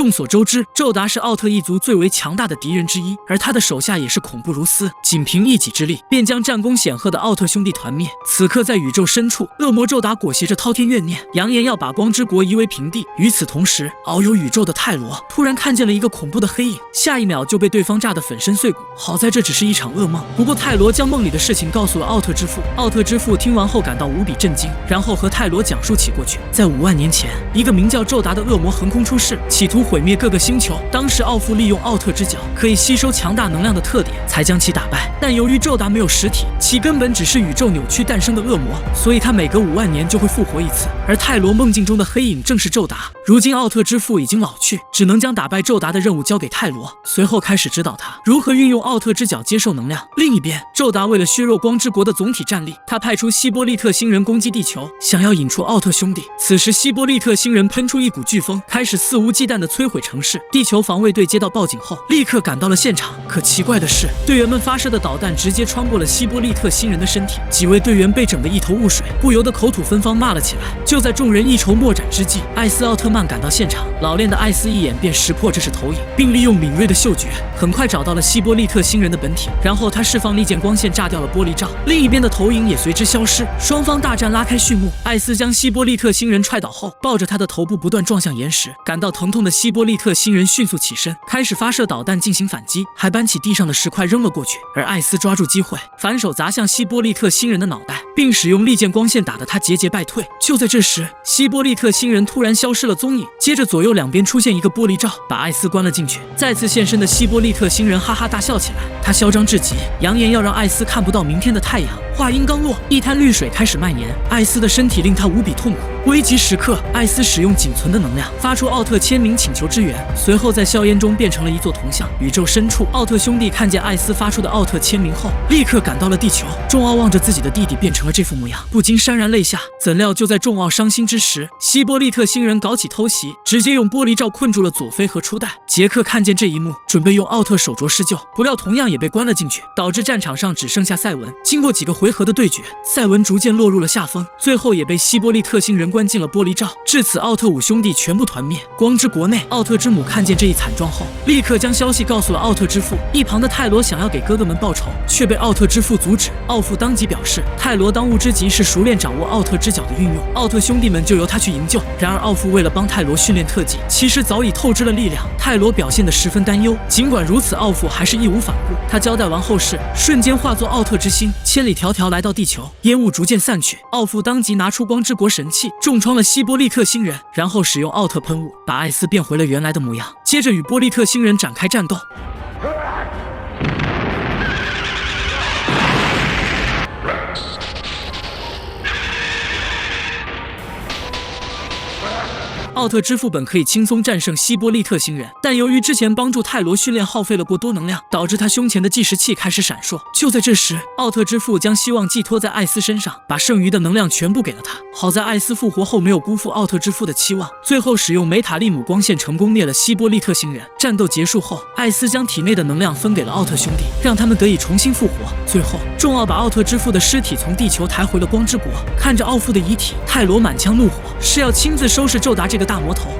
众所周知，宙达是奥特一族最为强大的敌人之一，而他的手下也是恐怖如斯，仅凭一己之力便将战功显赫的奥特兄弟团灭。此刻在宇宙深处，恶魔宙达裹挟着滔天怨念，扬言要把光之国夷为平地。与此同时，遨游宇宙的泰罗突然看见了一个恐怖的黑影，下一秒就被对方炸得粉身碎骨。好在这只是一场噩梦。不过泰罗将梦里的事情告诉了奥特之父，奥特之父听完后感到无比震惊，然后和泰罗讲述起过去。在5万年前，一个名叫宙达的恶魔横空出世，企图毁灭各个星球。当时奥父利用奥特之角可以吸收强大能量的特点，才将其打败。但由于宙达没有实体，其根本只是宇宙扭曲诞生的恶魔，所以他每隔5万年就会复活一次。而泰罗梦境中的黑影正是宙达。如今奥特之父已经老去，只能将打败宙达的任务交给泰罗，随后开始指导他如何运用奥特之角接受能量。另一边，宙达为了削弱光之国的总体战力，他派出希波利特星人攻击地球，想要引出奥特兄弟。此时希波利特星人喷出一股飓风，开始肆无忌惮地摧毁城市。地球防卫队接到报警后，立刻赶到了现场。可奇怪的是，队员们发射的导弹直接穿过了希波利特星人的身体，几位队员被整得一头雾水，不由得口吐芬芳骂了起来。就在众人一筹莫展之际，艾斯奥特曼赶到现场，老练的艾斯一眼便识破这是投影，并利用敏锐的嗅觉，很快找到了希波利特星人的本体。然后他释放利剑光线炸掉了玻璃罩，另一边的投影也随之消失。双方大战拉开序幕。艾斯将希波利特星人踹倒后，抱着他的头部不断撞向岩石。感到疼痛的希波利特星人迅速起身，开始发射导弹进行反击，还搬起地上的石块扔了过去。而艾斯抓住机会，反手砸向希波利特星人的脑袋，并使用利剑光线打得他节节败退。就在这时，希波利特星人突然消失了踪影，接着左右两边出现一个玻璃罩，把艾斯关了进去。再次现身的希波利特星人哈哈大笑起来，他嚣张至极，扬言要让艾斯看不到明天的太阳。话音刚落，一滩绿水开始蔓延，艾斯的身体令他无比痛苦。危急时刻，艾斯使用仅存的能量，发出奥特签名请求支援，随后在硝烟中变成了一座铜像。宇宙深处，奥特兄弟看见艾斯发出的奥特签名后，立刻赶到了地球。众奥望着自己的弟弟变成了这副模样，不禁潸然泪下。怎料就在众奥伤心之时，希波利特星人搞起偷袭，直接用玻璃罩困住了佐菲和初代。杰克看见这一幕，准备用奥特手镯施救，不料同样也被关了进去，导致战场上只剩下赛文。经过几个回合的对决，赛文逐渐落入了下风，最后也被希波利特星人关进了玻璃罩。至此，奥特5兄弟全部团灭。光之国内，奥特之母看见这一惨状后，立刻将消息告诉了奥特之父。一旁的泰罗想要给哥哥们报仇，却被奥特之父阻止。奥父当即表示，泰罗当务之急是熟练掌握奥特之角的运用，奥特兄弟们就由他去营救。然而奥父为了帮泰罗训练特技，其实早已透支了力量。泰罗表现得十分担忧，尽管如此，奥父还是义无反顾。他交代完后事，瞬间化作奥特之星，千里迢迢来到地球。烟雾逐渐散去，奥父当即拿出光之国神器，重创了希波利特星人，然后使用奥特喷雾把艾斯变回了原来的模样，接着与波利特星人展开战斗。奥特之父本可以轻松战胜希波利特星人，但由于之前帮助泰罗训练耗费了过多能量，导致他胸前的计时器开始闪烁。就在这时，奥特之父将希望寄托在艾斯身上，把剩余的能量全部给了他。好在艾斯复活后没有辜负奥特之父的期望，最后使用梅塔利姆光线成功灭了希波利特星人。战斗结束后，艾斯将体内的能量分给了奥特兄弟，让他们得以重新复活。最后，众奥把奥特之父的尸体从地球抬回了光之国。看着奥父的遗体，泰罗满腔怒火，是要亲自收拾宙达这个大魔头。